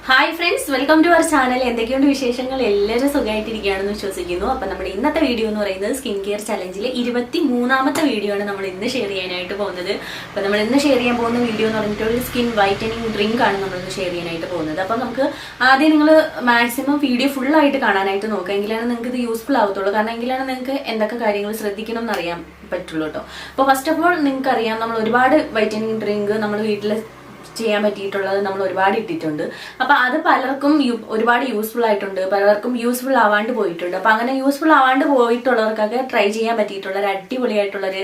Hi friends, welcome to our channel. എന്തൊക്കെയുണ്ട് വിശേഷങ്ങൾ? എല്ലാവരും സുഖമായിട്ടിരിക്കുകയാണെന്ന് വിശ്വസിക്കുന്നു. അപ്പം നമ്മുടെ ഇന്നത്തെ വീഡിയോ എന്ന് പറയുന്നത് സ്കിൻ കെയർ ചലഞ്ചിലെ 23ാമത്തെ വീഡിയോ ആണ് നമ്മൾ ഇന്ന് ഷെയർ ചെയ്യാനായിട്ട് പോകുന്നത്. അപ്പോൾ നമ്മൾ ഇന്ന് ഷെയർ ചെയ്യാൻ പോകുന്ന വീഡിയോ എന്ന് പറഞ്ഞിട്ട് ഒരു സ്കിൻ വൈറ്റനിങ് ഡ്രിങ്ക് ആണ് നമ്മളിന്ന് ഷെയർ ചെയ്യാനായിട്ട് പോകുന്നത്. അപ്പം നമുക്ക് ആദ്യം നിങ്ങൾ മാക്സിമം വീഡിയോ ഫുള്ളായിട്ട് കാണാനായിട്ട് നോക്കുക, എങ്കിലാണ് നിങ്ങൾക്ക് ഇത് യൂസ്ഫുൾ ആവത്തുള്ളൂ. കാരണം എങ്കിലാണ് നിങ്ങൾക്ക് എന്തൊക്കെ കാര്യങ്ങൾ ശ്രദ്ധിക്കണം എന്നറിയാൻ പറ്റുള്ളൂ കേട്ടോ. അപ്പോൾ ഫസ്റ്റ് ഓഫ് ഓൾ നിങ്ങൾക്ക് അറിയാം, നമ്മൾ ഒരുപാട് വൈറ്റനിങ് ഡ്രിങ്ക് നമ്മൾ വീട്ടിൽ ചെയ്യാൻ പറ്റിയിട്ടുള്ളത് നമ്മൾ ഒരുപാട് ഇട്ടിട്ടുണ്ട്. അപ്പൊ അത് പലർക്കും ഒരുപാട് യൂസ്ഫുൾ ആയിട്ടുണ്ട്, പലർക്കും യൂസ്ഫുൾ ആവാണ്ട് പോയിട്ടുണ്ട്. അപ്പൊ അങ്ങനെ യൂസ്ഫുൾ ആവാണ്ട് പോയിട്ടുള്ളവർക്കൊക്കെ ട്രൈ ചെയ്യാൻ പറ്റിയിട്ടുള്ള ഒരു അടിപൊളിയായിട്ടുള്ളൊരു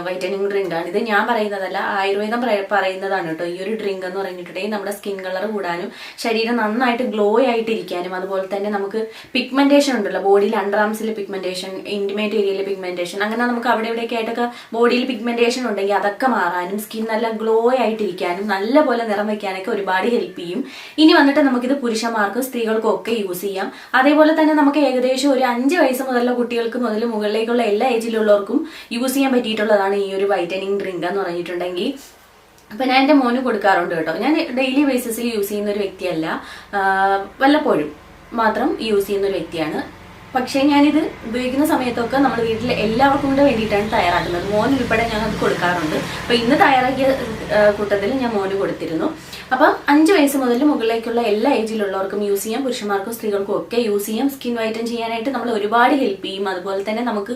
വൈറ്റനിങ് ഡ്രിങ്ക് ആണ് ഇത്. ഞാൻ പറയുന്നതല്ല, ആയുർവേദം പറയുന്നതാണ് കേട്ടോ. ഈ ഒരു ഡ്രിങ്ക് എന്ന് പറഞ്ഞിട്ടുണ്ടെങ്കിൽ നമ്മുടെ സ്കിൻ കളർ കൂടാനും ശരീരം നന്നായിട്ട് ഗ്ലോ ആയിട്ടിരിക്കാനും അതുപോലെ തന്നെ നമുക്ക് പിഗ്മെന്റേഷൻ ഉണ്ടല്ലോ ബോഡിയിൽ, അണ്ടർ ആംസിൽ പിഗ്മെന്റേഷൻ, ഇന്റിമേറ്റ് ഏരിയയിൽ പിഗ്മെന്റേഷൻ, അങ്ങനെ നമുക്ക് അവിടെ ഇവിടെയൊക്കെ ആയിട്ടൊക്കെ ബോഡിയിൽ പിഗ്മെന്റേഷൻ ഉണ്ടെങ്കിൽ അതൊക്കെ മാറാനും സ്കിൻ നല്ല ഗ്ലോ ആയിട്ടിരിക്കാനും നല്ലപോലെ നിറം വയ്ക്കാനൊക്കെ ഒരുപാട് ഹെൽപ്പ് ചെയ്യും. ഇനി വന്നിട്ട് നമുക്കിത് പുരുഷന്മാർക്കും സ്ത്രീകൾക്കും ഒക്കെ യൂസ് ചെയ്യാം. അതേപോലെ തന്നെ നമുക്ക് ഏകദേശം ഒരു 5 വയസ്സ് മുതലുള്ള കുട്ടികൾക്ക് മുതൽ മുകളിലേക്കുള്ള എല്ലാ ഏജിലുള്ളവർക്കും യൂസ് ചെയ്യാൻ പറ്റിയിട്ടുള്ളതാണ് ഈ ഒരു വൈറ്റനിങ് ഡ്രിങ്ക് എന്ന് പറഞ്ഞിട്ടുണ്ടെങ്കിൽ. അപ്പൊ ഞാൻ എൻ്റെ മോന് കൊടുക്കാറുണ്ട് കേട്ടോ. ഞാൻ ഡെയിലി ബേസിസിൽ യൂസ് ചെയ്യുന്ന ഒരു വ്യക്തിയല്ല, വല്ലപ്പോഴും മാത്രം യൂസ് ചെയ്യുന്ന ഒരു വ്യക്തിയാണ്. പക്ഷേ ഞാനിത് ഉപയോഗിക്കുന്ന സമയത്തൊക്കെ നമ്മൾ വീട്ടിൽ എല്ലാവർക്കും കൂടെ വേണ്ടിയിട്ടാണ് തയ്യാറാക്കുന്നത്. മോൻ ഉൾപ്പെടെ ഞാൻ അത് കൊടുക്കാറുണ്ട്. അപ്പൊ ഇന്ന് തയ്യാറാക്കിയ കൂട്ടത്തിൽ ഞാൻ മോന് കൊടുത്തിരുന്നു. അപ്പം 5 വയസ്സ് മുതൽ മുകളിലേക്കുള്ള എല്ലാ ഏജിലുള്ളവർക്കും യൂസ് ചെയ്യാം, പുരുഷന്മാർക്കും സ്ത്രീകൾക്കും ഒക്കെ യൂസ് ചെയ്യാം. സ്കിൻ വൈറ്റൻ ചെയ്യാനായിട്ട് നമ്മൾ ഒരുപാട് ഹെൽപ്പ് ചെയ്യും. അതുപോലെ തന്നെ നമുക്ക്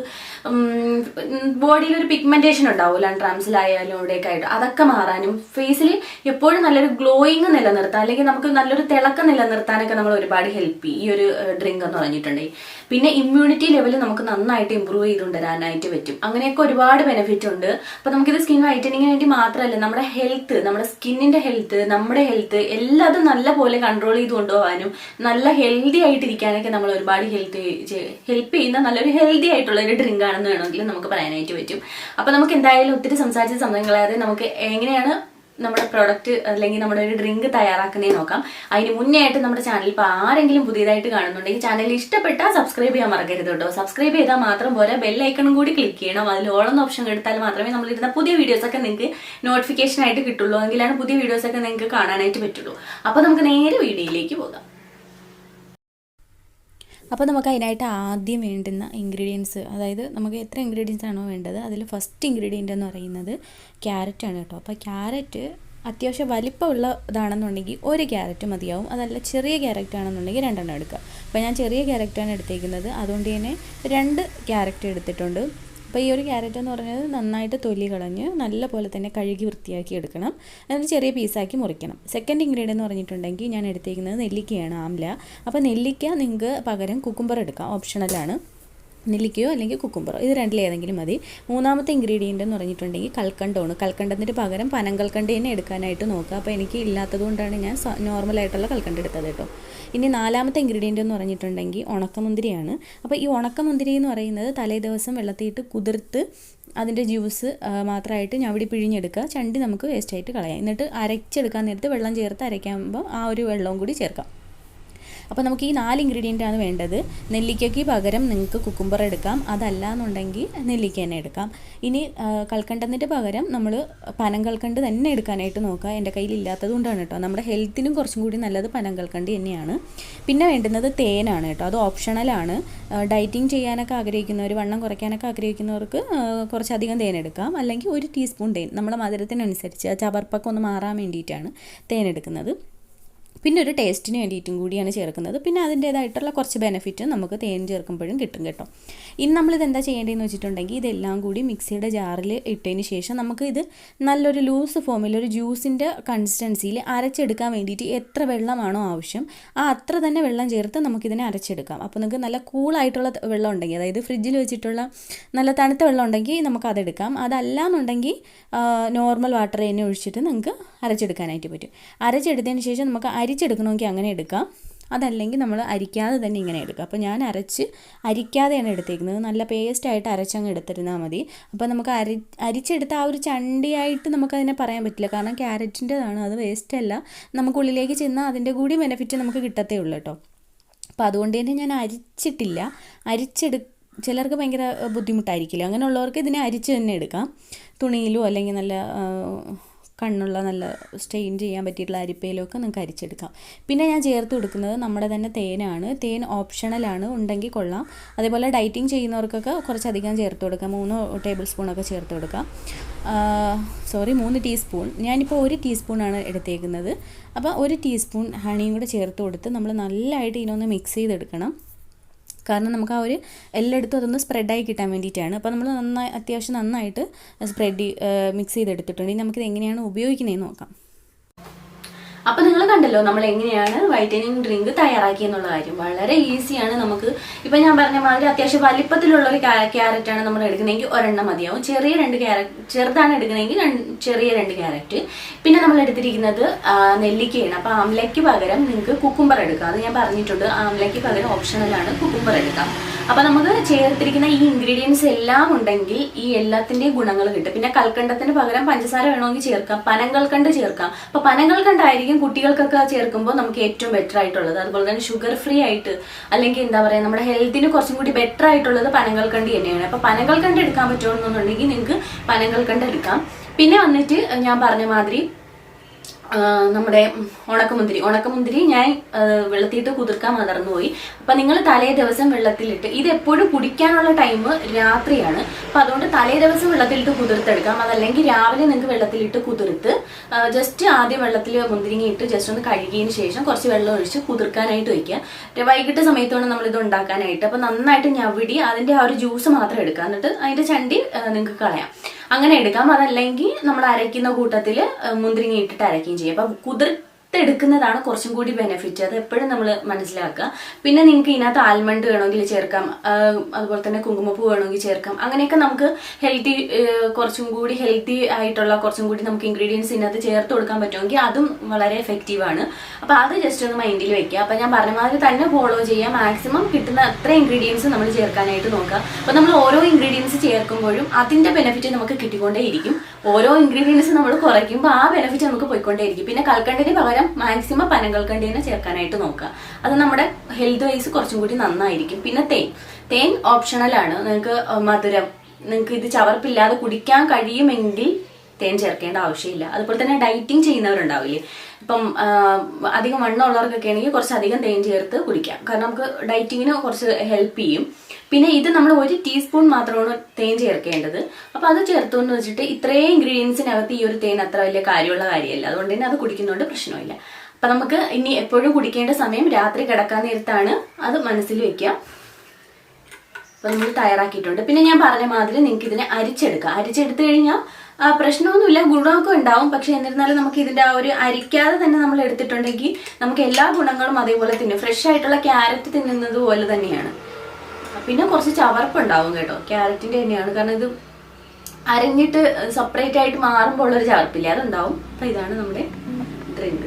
ബോഡിയിൽ ഒരു പിഗ്മെന്റേഷൻ ഉണ്ടാവുമല്ലോ, അണ്ടർആംസിലായാലും ഇവിടെയൊക്കെ ആയിട്ട്, അതൊക്കെ മാറാനും ഫേസിൽ എപ്പോഴും നല്ലൊരു ഗ്ലോയിങ് നിലനിർത്താൻ, അല്ലെങ്കിൽ നമുക്ക് നല്ലൊരു തിളക്കം നിലനിർത്താനൊക്കെ നമ്മൾ ഒരുപാട് ഹെൽപ്പ് ചെയ്യും ഈ ഒരു ഡ്രിങ്ക് എന്ന് പറഞ്ഞിട്ടുണ്ടെങ്കിൽ. പിന്നെ ഇമ്മ്യൂണിറ്റി ലെവൽ നമുക്ക് നന്നായിട്ട് ഇമ്പ്രൂവ് ചെയ്തുകൊണ്ടുവരാനായിട്ട് പറ്റും. അങ്ങനെയൊക്കെ ഒരുപാട് ബെനിഫിറ്റ് ഉണ്ട്. അപ്പൊ നമുക്കിത് സ്കിൻ വൈറ്റനിങ്ങിന് വേണ്ടി മാത്രമല്ല, നമ്മുടെ ഹെൽത്ത്, നമ്മുടെ സ്കിന്നിന്റെ ഹെൽത്ത്, നമ്മുടെ ഹെൽത്ത് എല്ലാതും നല്ല പോലെ കൺട്രോൾ ചെയ്ത് കൊണ്ടുപോകാനും നല്ല ഹെൽത്തി ആയിട്ടിരിക്കാനൊക്കെ നമ്മൾ ഒരുപാട് ഹെൽപ്പ് ചെയ്യുന്ന നല്ലൊരു ഹെൽത്തി ആയിട്ടുള്ള ഒരു ഡ്രിങ്ക് ആണെന്ന് വേണമെങ്കിൽ നമുക്ക് പറയാനായിട്ട് പറ്റും. അപ്പൊ നമുക്ക് എന്തായാലും ഒത്തിരി സംസാരിച്ച സമയം കളയാതെ നമുക്ക് എങ്ങനെയാണ് നമ്മുടെ പ്രോഡക്റ്റ് അല്ലെങ്കിൽ നമ്മുടെ ഒരു ഡ്രിങ്ക് തയ്യാറാക്കുന്നേ നോക്കാം. അതിന് മുന്നേ ആയിട്ട് നമ്മുടെ ചാനൽ ഇപ്പോൾ ആരെങ്കിലും പുതിയതായിട്ട് കാണുന്നുണ്ടെങ്കിൽ ചാനൽ ഇഷ്ടപ്പെട്ടാൽ സബ്സ്ക്രൈബ് ചെയ്യാൻ മറക്കരുത് കേട്ടോ. സബ്സ്ക്രൈബ് ചെയ്താൽ മാത്രം പോരാ, ബെല്ലൈക്കണും കൂടി ക്ലിക്ക് ചെയ്യണം. അതിൽ ഓളെന്ന ഓപ്ഷൻ എടുത്താൽ മാത്രമേ നമ്മളിരുന്ന പുതിയ വീഡിയോസൊക്കെ നിങ്ങൾക്ക് നോട്ടിഫിക്കേഷൻ ആയിട്ട് കിട്ടുള്ളൂ, എങ്കിലാണ് പുതിയ വീഡിയോസൊക്കെ നിങ്ങൾക്ക് കാണാനായിട്ട് പറ്റുള്ളൂ. അപ്പോൾ നമുക്ക് നേരെ വീഡിയോയിലേക്ക് പോകാം. അപ്പോൾ നമുക്ക് അതിനായിട്ട് ആദ്യം വേണ്ടുന്ന ഇൻഗ്രീഡിയൻസ്, അതായത് നമുക്ക് എത്ര ഇൻഗ്രീഡിയൻസ് ആണോ വേണ്ടത് അതിൽ ഫസ്റ്റ് ഇൻഗ്രീഡിയൻ്റ് എന്ന് പറയുന്നത് ക്യാരറ്റാണ് കേട്ടോ. അപ്പോൾ ക്യാരറ്റ് അത്യാവശ്യം വലിപ്പമുള്ള ഇതാണെന്നുണ്ടെങ്കിൽ 1 ക്യാരറ്റ് മതിയാവും. അതല്ല ചെറിയ ക്യാരറ്റ് ആണെന്നുണ്ടെങ്കിൽ 2 എടുക്കുക. അപ്പോൾ ഞാൻ ചെറിയ ക്യാരറ്റാണ് എടുത്തേക്കുന്നത്, അതുകൊണ്ട് തന്നെ 2 ക്യാരറ്റ് എടുത്തിട്ടുണ്ട്. അപ്പോൾ ഈ ഒരു ക്യാരറ്റ് എന്ന് പറഞ്ഞത് നന്നായിട്ട് തൊലി കളഞ്ഞ് നല്ല പോലെ തന്നെ കഴുകി വൃത്തിയാക്കി എടുക്കണം. എന്നിട്ട് ചെറിയ പീസാക്കി മുറിക്കണം. സെക്കൻഡ് ഇൻഗ്രീഡിയൻ്റ് എന്ന് പറഞ്ഞിട്ടുണ്ടെങ്കിൽ ഞാൻ എടുത്തേക്കുന്നത് നെല്ലിക്കയാണ്, ആംല. അപ്പോൾ നെല്ലിക്ക നിങ്ങൾക്ക് പകരം കുക്കുംബർ എടുക്കാം, ഓപ്ഷണലാണ്. നെല്ലിക്കയോ അല്ലെങ്കിൽ കുക്കുംബറോ, ഇത് രണ്ടിലേതെങ്കിലും മതി. മൂന്നാമത്തെ ഇൻഗ്രീഡിയൻ്റ് എന്ന് പറഞ്ഞിട്ടുണ്ടെങ്കിൽ കൽക്കണ്ടമാണ്. കൽക്കണ്ടത്തിന് പകരം പനങ്കൽക്കണ്ട് തന്നെ എടുക്കാനായിട്ട് നോക്കുക. അപ്പോൾ എനിക്ക് ഇല്ലാത്തത് കൊണ്ടാണ് ഞാൻ നോർമലായിട്ടുള്ള കൽക്കണ്ട് എടുത്തത് കേട്ടോ. ഇനി 4ാമത്തെ ഇൻഗ്രീഡിയൻ്റ് എന്ന് പറഞ്ഞിട്ടുണ്ടെങ്കിൽ ഉണക്കമുന്തിരിയാണ്. അപ്പോൾ ഈ ഉണക്കമുന്തിരി എന്ന് പറയുന്നത് തലേ ദിവസം വെള്ളത്തിയിട്ട് കുതിർത്ത് അതിൻ്റെ ജ്യൂസ് മാത്രമായിട്ട് ഞവടി പിഴിഞ്ഞെടുക്കുക. ചണ്ടി നമുക്ക് വേസ്റ്റായിട്ട് കളയാം. എന്നിട്ട് അരച്ചെടുക്കാൻ നേരത്ത് വെള്ളം ചേർത്ത് അരയ്ക്കുമ്പോൾ ആ ഒരു വെള്ളവും കൂടി ചേർക്കാം. അപ്പോൾ നമുക്ക് ഈ 4 ഇൻഗ്രീഡിയൻ്റാണ് വേണ്ടത്. നെല്ലിക്കയ്ക്ക് പകരം നിങ്ങൾക്ക് കുക്കുംബർ എടുക്കാം, അതല്ല എന്നുണ്ടെങ്കിൽ നെല്ലിക്ക തന്നെ എടുക്കാം. ഇനി കൽക്കണ്ടത്തിൻ്റെ പകരം നമ്മൾ പനങ്കൽക്കണ്ട് തന്നെ എടുക്കാനായിട്ട് നോക്കുക. എൻ്റെ കയ്യിൽ ഇല്ലാത്തത് കൊണ്ടാണ് കേട്ടോ. നമ്മുടെ ഹെൽത്തിനും കുറച്ചും കൂടി നല്ലത് പനങ്കൽക്കണ്ട് തന്നെയാണ്. പിന്നെ വേണ്ടുന്നത് തേനാണ് കേട്ടോ. അത് ഓപ്ഷണലാണ്. ഡയറ്റിങ് ചെയ്യാനൊക്കെ ആഗ്രഹിക്കുന്നവർ, വണ്ണം കുറയ്ക്കാനൊക്കെ ആഗ്രഹിക്കുന്നവർക്ക് കുറച്ചധികം തേൻ എടുക്കാം, അല്ലെങ്കിൽ 1 ടീസ്പൂൺ തേൻ നമ്മുടെ മധുരത്തിനനുസരിച്ച് ചവർപ്പൊക്കെ ഒന്ന് മാറാൻ വേണ്ടിയിട്ടാണ് തേൻ എടുക്കുന്നത്. പിന്നെ ഒരു ടേസ്റ്റിന് വേണ്ടിയിട്ടും കൂടിയാണ് ചേർക്കുന്നത്. പിന്നെ അതിൻ്റേതായിട്ടുള്ള കുറച്ച് ബെനിഫിറ്റ് നമുക്ക് തേൻ ചേർക്കുമ്പോഴും കിട്ടും കേട്ടോ. ഇനി നമ്മളിത് എന്താ ചെയ്യേണ്ടതെന്ന് വെച്ചിട്ടുണ്ടെങ്കിൽ ഇതെല്ലാം കൂടി മിക്സിയുടെ ജാറിൽ ഇട്ടതിന് ശേഷം നമുക്ക് ഇത് നല്ലൊരു ലൂസ് ഫോമിൽ ഒരു ജ്യൂസിൻ്റെ കൺസിസ്റ്റൻസിയിൽ അരച്ചെടുക്കാൻ വേണ്ടിയിട്ട് എത്ര വെള്ളമാണോ ആവശ്യം അത്ര തന്നെ വെള്ളം ചേർത്ത് നമുക്കിതിനെ അരച്ചെടുക്കാം. അപ്പോൾ നിങ്ങൾക്ക് നല്ല കൂളായിട്ടുള്ള വെള്ളം ഉണ്ടെങ്കിൽ, അതായത് ഫ്രിഡ്ജിൽ വെച്ചിട്ടുള്ള നല്ല തണുത്ത വെള്ളം ഉണ്ടെങ്കിൽ നമുക്ക് അതെടുക്കാം. അതല്ല എന്നുണ്ടെങ്കിൽ നോർമൽ വാട്ടർ തന്നെ ഒഴിച്ചിട്ട് നിങ്ങൾക്ക് അരച്ചെടുക്കാനായിട്ട് പറ്റും. അരച്ചെടുത്തതിന് ശേഷം നമുക്ക് അരിച്ചെടുക്കണമെങ്കിൽ അങ്ങനെ എടുക്കാം, അതല്ലെങ്കിൽ നമ്മൾ അരിക്കാതെ തന്നെ ഇങ്ങനെ എടുക്കുക. അപ്പോൾ ഞാൻ അരിക്കാതെയാണ് എടുത്തേക്കുന്നത്. നല്ല പേസ്റ്റായിട്ട് അരച്ചങ്ങ് എടുത്തിരുന്നാൽ മതി. അപ്പോൾ നമുക്ക് അരിച്ചെടുത്ത ആ ഒരു ചണ്ടിയായിട്ട് നമുക്കതിനെ പറയാൻ പറ്റില്ല, കാരണം ക്യാരറ്റിൻ്റെതാണ്, അത് വേസ്റ്റല്ല. നമുക്കുള്ളിലേക്ക് ചെന്നാൽ അതിൻ്റെ കൂടി ബെനിഫിറ്റ് നമുക്ക് കിട്ടത്തേ ഉള്ളൂ കേട്ടോ. അപ്പോൾ അതുകൊണ്ട് തന്നെ ഞാൻ അരിച്ചിട്ടില്ല. ചിലർക്ക് ഭയങ്കര ബുദ്ധിമുട്ടായിരിക്കില്ല, അങ്ങനെയുള്ളവർക്ക് ഇതിനെ അരിച്ച് തന്നെ എടുക്കാം. തുണിയിലോ അല്ലെങ്കിൽ നല്ല കണ്ണുള്ള നല്ല സ്റ്റെയിൻ ചെയ്യാൻ പറ്റിയിട്ടുള്ള അരിപ്പയിലൊക്കെ നിങ്ങൾക്ക് അരിച്ചെടുക്കാം. പിന്നെ ഞാൻ ചേർത്ത് കൊടുക്കുന്നത് നമ്മുടെ തന്നെ തേനാണ്. തേൻ ഓപ്ഷണലാണ്, ഉണ്ടെങ്കിൽ കൊള്ളാം. അതേപോലെ ഡയറ്റിങ് ചെയ്യുന്നവർക്കൊക്കെ കുറച്ചധികം ചേർത്ത് കൊടുക്കാം. 3 ടേബിൾ സ്പൂണൊക്കെ ചേർത്ത് കൊടുക്കാം. 3 ടീസ്പൂൺ. ഞാനിപ്പോൾ 1 ടീസ്പൂണാണ് എടുത്തേക്കുന്നത്. അപ്പോൾ 1 ടീസ്പൂൺ ഹണിയും കൂടെ ചേർത്ത് കൊടുത്ത് നമ്മൾ നല്ലതായിട്ട് ഇതിനൊന്ന് മിക്സ് ചെയ്തെടുക്കണം. കാരണം നമുക്ക് ആ ഒരു എല്ലായിടത്തും അതൊന്ന് സ്പ്രെഡായി കിട്ടാൻ വേണ്ടിയിട്ടാണ്. അപ്പോൾ നമ്മൾ അത്യാവശ്യം നന്നായിട്ട് മിക്സ് ചെയ്തെടുത്തിട്ടുണ്ട്. ഇനി നമുക്കിത് എങ്ങനെയാണ് ഉപയോഗിക്കുന്നതെന്ന് നോക്കാം. അപ്പോൾ നിങ്ങൾ കണ്ടല്ലോ നമ്മൾ എങ്ങനെയാണ് വൈറ്റനിങ് ഡ്രിങ്ക് തയ്യാറാക്കിയെന്നുള്ള കാര്യം. വളരെ ഈസിയാണ്. നമുക്ക് ഇപ്പം ഞാൻ പറഞ്ഞ മാതിരി അത്യാവശ്യം വലിപ്പത്തിലുള്ള ഒരു ക്യാരറ്റാണ് നമ്മൾ എടുക്കുന്നതെങ്കിൽ ഒരെണ്ണം മതിയാവും. ചെറിയ 2 ക്യാരറ്റ്, ചെറുതാണ് എടുക്കുന്നതെങ്കിൽ ചെറിയ 2 ക്യാരറ്റ്. പിന്നെ നമ്മൾ എടുത്തിരിക്കുന്നത് നെല്ലിക്കയാണ്. അപ്പോൾ ആംലയ്ക്ക് പകരം നിങ്ങൾക്ക് കുക്കുംബർ എടുക്കാം. അത് ഞാൻ പറഞ്ഞിട്ടുണ്ട്. ആംലയ്ക്ക് പകരം ഓപ്ഷണലാണ്, കുക്കുംബർ എടുക്കാം. അപ്പോൾ നമുക്ക് ചേർത്തിരിക്കുന്ന ഈ ഇൻഗ്രീഡിയൻസ് എല്ലാം ഉണ്ടെങ്കിൽ ഈ എല്ലാത്തിൻ്റെയും ഗുണങ്ങൾ കിട്ടും. പിന്നെ കൽക്കണ്ടത്തിന് പകരം പഞ്ചസാര വേണമെങ്കിൽ ചേർക്കാം, പനങ്കൽക്കണ്ട് ചേർക്കാം. അപ്പോൾ പനങ്കൽക്കണ്ടായിരിക്കും കുട്ടികൾക്കൊക്കെ ചേർക്കുമ്പോൾ നമുക്ക് ഏറ്റവും ബെറ്റർ ആയിട്ടുള്ളത്. അതുപോലെ തന്നെ ഷുഗർ ഫ്രീ ആയിട്ട്, അല്ലെങ്കിൽ എന്താ പറയുക, നമ്മുടെ ഹെൽത്തിന് കുറച്ചും കൂടി ബെറ്റർ ആയിട്ടുള്ളത് പനങ്കൽക്കണ്ട് തന്നെയാണ്. അപ്പോൾ പനങ്കൽക്കണ്ട് എടുക്കാൻ പറ്റുമെന്നുണ്ടെങ്കിൽ നിങ്ങൾക്ക് പനങ്കൽക്കണ്ട് എടുക്കാം. പിന്നെ വന്നിട്ട് ഞാൻ പറഞ്ഞ മാതിരി നമ്മുടെ ഉണക്കമുന്തിരി ഞാൻ വെള്ളത്തിയിട്ട് കുതിർക്കാൻ മറന്നുപോയി. അപ്പം നിങ്ങൾ തലേ ദിവസം വെള്ളത്തിലിട്ട്, ഇത് എപ്പോഴും കുടിക്കാനുള്ള ടൈം രാത്രിയാണ്. അപ്പം അതുകൊണ്ട് തലേ ദിവസം വെള്ളത്തിലിട്ട് കുതിർത്തെടുക്കാം. അതല്ലെങ്കിൽ രാവിലെ നിങ്ങൾക്ക് വെള്ളത്തിലിട്ട് കുതിർത്ത് ജസ്റ്റ് ആദ്യം വെള്ളത്തിൽ മുന്തിരിങ്ങ ഇട്ട് ജസ്റ്റ് ഒന്ന് കഴുകിയതിന് ശേഷം കുറച്ച് വെള്ളം ഒഴിച്ച് കുതിർക്കാനായിട്ട് വയ്ക്കുക. വൈകിട്ട് സമയത്ത് വേണം നമ്മളിത് ഉണ്ടാക്കാനായിട്ട്. അപ്പം നന്നായിട്ട് ഞവിടി അതിൻ്റെ ആ ഒരു ജ്യൂസ് മാത്രം എടുക്കുക. എന്നിട്ട് അതിൻ്റെ ചണ്ടി നിങ്ങൾക്ക് കളയാം. അങ്ങനെ എടുക്കാം. അതല്ലെങ്കിൽ നമ്മൾ അരയ്ക്കുന്ന കൂട്ടത്തിൽ മുന്തിരിങ്ങ ഇട്ടിട്ട് അരയ്ക്കുകയും ചെയ്യും. അപ്പം കുതിർത്തെടുക്കുന്നതാണ് കുറച്ചും കൂടി ബെനിഫിറ്റ്. അത് എപ്പോഴും നമ്മൾ മനസ്സിലാക്കുക. പിന്നെ നിങ്ങൾക്ക് ഇതിനകത്ത് ആൽമണ്ട് വേണമെങ്കിൽ ചേർക്കാം, അതുപോലെ തന്നെ കുങ്കുമപ്പൂ വേണമെങ്കിൽ ചേർക്കാം. അങ്ങനെയൊക്കെ നമുക്ക് കുറച്ചും കൂടി ഹെൽത്തി ആയിട്ടുള്ള കുറച്ചും കൂടി നമുക്ക് ഇൻഗ്രീഡിയൻസ് ഇതിനകത്ത് ചേർത്ത് കൊടുക്കാൻ പറ്റുമെങ്കിൽ അതും വളരെ എഫക്റ്റീവാണ്. അപ്പോൾ അത് ജസ്റ്റ് ഒന്ന് മൈൻഡിൽ വെക്കുക. അപ്പോൾ ഞാൻ പറഞ്ഞ മാതിരി തന്നെ ഫോളോ ചെയ്യുക. മാക്സിമം കിട്ടുന്ന അത്ര ഇൻഗ്രീഡിയൻസ് നമ്മൾ ചേർക്കാനായിട്ട് നോക്കുക. അപ്പോൾ നമ്മൾ ഓരോ ഇൻഗ്രീഡിയൻസ് ചേർക്കുമ്പോഴും അതിൻ്റെ ബെനിഫിറ്റ് നമുക്ക് കിട്ടിക്കൊണ്ടേയിരിക്കും. ഓരോ ഇൻഗ്രീഡിയൻസ് നമ്മൾ കുറയ്ക്കുമ്പോൾ ആ ബെനിഫിറ്റ് നമുക്ക് പോയിക്കൊണ്ടേയിരിക്കും. പിന്നെ കൽക്കണ്ടിന് പകരം മാക്സിമം പനങ്കൽക്കണ്ടി തന്നെ ചേർക്കാനായിട്ട് നോക്കുക. അത് നമ്മുടെ ഹെൽത്ത് വൈസ് കുറച്ചും കൂടി നന്നായിരിക്കും. പിന്നെ തേൻ ഓപ്ഷണലാണ്. നിങ്ങൾക്ക് മധുരം, നിങ്ങൾക്ക് ഇത് ചവർപ്പില്ലാതെ കുടിക്കാൻ കഴിയുമെങ്കിൽ തേൻ ചേർക്കേണ്ട ആവശ്യമില്ല. അതുപോലെ തന്നെ ഡയറ്റിങ് ചെയ്യുന്നവരുണ്ടാവില്ലേ, ഇപ്പം അധികം വണ്ണമുള്ളവർക്കൊക്കെ ആണെങ്കിൽ കുറച്ചധികം തേൻ ചേർത്ത് കുടിക്കാം. കാരണം നമുക്ക് ഡയറ്റിങ്ങിന് കുറച്ച് ഹെൽപ്പ് ചെയ്യും. പിന്നെ ഇത് നമ്മൾ 1 ടീസ്പൂൺ മാത്രമാണ് തേൻ ചേർക്കേണ്ടത്. അപ്പോൾ അത് ചേർത്തുകൊണ്ട് വെച്ചിട്ട് ഇത്രയും ഇൻഗ്രീഡിയൻസിനകത്ത് ഈ ഒരു തേൻ അത്ര വലിയ കാര്യമുള്ള കാര്യമല്ല. അതുകൊണ്ട് തന്നെ അത് കുടിക്കുന്നതുകൊണ്ട് പ്രശ്നമില്ല. അപ്പം നമുക്ക് ഇനി എപ്പോഴും കുടിക്കേണ്ട സമയം രാത്രി കിടക്കാൻ നേരത്താണ്. അത് മനസ്സിൽ വെക്കുക. അപ്പം നമ്മൾ തയ്യാറാക്കിയിട്ടുണ്ട്. പിന്നെ ഞാൻ പറഞ്ഞ മാതിരി നിങ്ങൾക്ക് ഇതിനെ അരിച്ചെടുക്കാം. അരിച്ചെടുത്തു കഴിഞ്ഞാൽ പ്രശ്നമൊന്നുമില്ല, ഗുണമൊക്കെ ഉണ്ടാവും. പക്ഷെ എന്നിരുന്നാലും നമുക്ക് ഇതിൻ്റെ ആ ഒരു അരിക്കാതെ തന്നെ നമ്മൾ എടുത്തിട്ടുണ്ടെങ്കിൽ നമുക്ക് എല്ലാ ഗുണങ്ങളും അതേപോലെ തിന്നും. ഫ്രഷ് ആയിട്ടുള്ള ക്യാരറ്റ് തിന്നുന്നത് പോലെ തന്നെയാണ്. പിന്നെ കുറച്ച് ചവർപ്പുണ്ടാവും കേട്ടോ, ക്യാരറ്റിൻ്റെ തന്നെയാണ്. കാരണം ഇത് അരഞ്ഞിട്ട് സെപ്പറേറ്റ് ആയിട്ട് മാറുമ്പോൾ ഉള്ളൊരു ചവർപ്പില്ല, അതുണ്ടാവും. അപ്പം ഇതാണ് നമ്മുടെ ഡ്രിങ്ക്.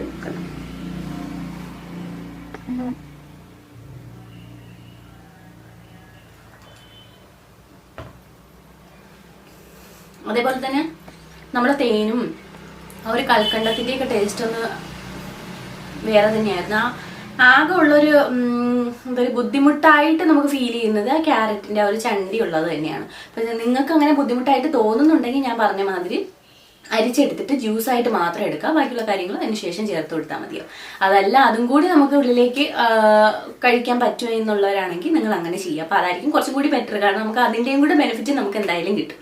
അതേപോലെ തന്നെ നമ്മുടെ തേനും ആ ഒരു കൽക്കണ്ടത്തിൻ്റെയൊക്കെ ടേസ്റ്റ് ഒന്ന് വേറെ തന്നെയായിരുന്നു. ആകെ ഉള്ളൊരു എന്തൊരു ബുദ്ധിമുട്ടായിട്ട് നമുക്ക് ഫീൽ ചെയ്യുന്നത് ആ ക്യാരറ്റിൻ്റെ ആ ഒരു ചണ്ടി ഉള്ളത് തന്നെയാണ്. അപ്പം നിങ്ങൾക്ക് അങ്ങനെ ബുദ്ധിമുട്ടായിട്ട് തോന്നുന്നുണ്ടെങ്കിൽ ഞാൻ പറഞ്ഞ മാതിരി അരിച്ചെടുത്തിട്ട് ജ്യൂസായിട്ട് മാത്രം എടുക്കുക. ബാക്കിയുള്ള കാര്യങ്ങൾ അതിന് ശേഷം ചേർത്ത് കൊടുത്താൽ മതിയോ. അതല്ല അതും കൂടി നമുക്ക് ഉള്ളിലേക്ക് കഴിക്കാൻ പറ്റുമോ എന്നുള്ളവരാണെങ്കിൽ നിങ്ങൾ അങ്ങനെ ചെയ്യുക. അപ്പോൾ അതായിരിക്കും കുറച്ചും കൂടി ബെറ്റർ. കാരണം നമുക്ക് അതിൻ്റെയും കൂടെ ബെനിഫിറ്റ് നമുക്ക് എന്തായാലും കിട്ടും.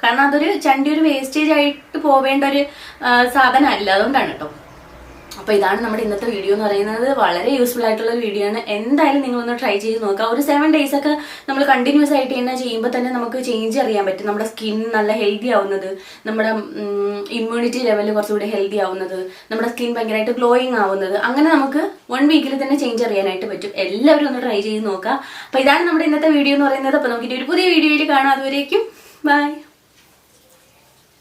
കാരണം അതൊരു ചണ്ടി ഒരു വേസ്റ്റേജ് ആയിട്ട് പോവേണ്ട ഒരു സാധനമല്ല, അതുകൊണ്ടാണ് കേട്ടോ. അപ്പോൾ ഇതാണ് നമ്മുടെ ഇന്നത്തെ വീഡിയോ എന്ന് പറയുന്നത്. വളരെ യൂസ്ഫുൾ ആയിട്ടുള്ള ഒരു വീഡിയോ ആണ്. എന്തായാലും നിങ്ങളൊന്ന് ട്രൈ ചെയ്ത് നോക്കുക. ഒരു 7 days ഒക്കെ നമ്മൾ കണ്ടിന്യൂസ് ആയിട്ട് തന്നെ ചെയ്യുമ്പോൾ തന്നെ നമുക്ക് ചേഞ്ച് അറിയാൻ പറ്റും. നമ്മുടെ സ്കിൻ നല്ല ഹെൽത്തി ആവുന്നത്, നമ്മുടെ ഇമ്മ്യൂണിറ്റി ലെവൽ കുറച്ചുകൂടി ഹെൽത്തി ആവുന്നത്, നമ്മുടെ സ്കിൻ ഭയങ്കരമായിട്ട് ഗ്ലോയിങ് ആവുന്നത്, അങ്ങനെ നമുക്ക് 1 week തന്നെ ചേഞ്ച് അറിയാനായിട്ട് പറ്റും. എല്ലാവരും ഒന്ന് ട്രൈ ചെയ്ത് നോക്കുക. അപ്പോൾ ഇതാണ് നമ്മുടെ ഇന്നത്തെ വീഡിയോ എന്ന് പറയുന്നത്. അപ്പോൾ നമുക്ക് ഒരു പുതിയ വീഡിയോയിൽ കാണാം. അതുവരേക്കും ബൈ.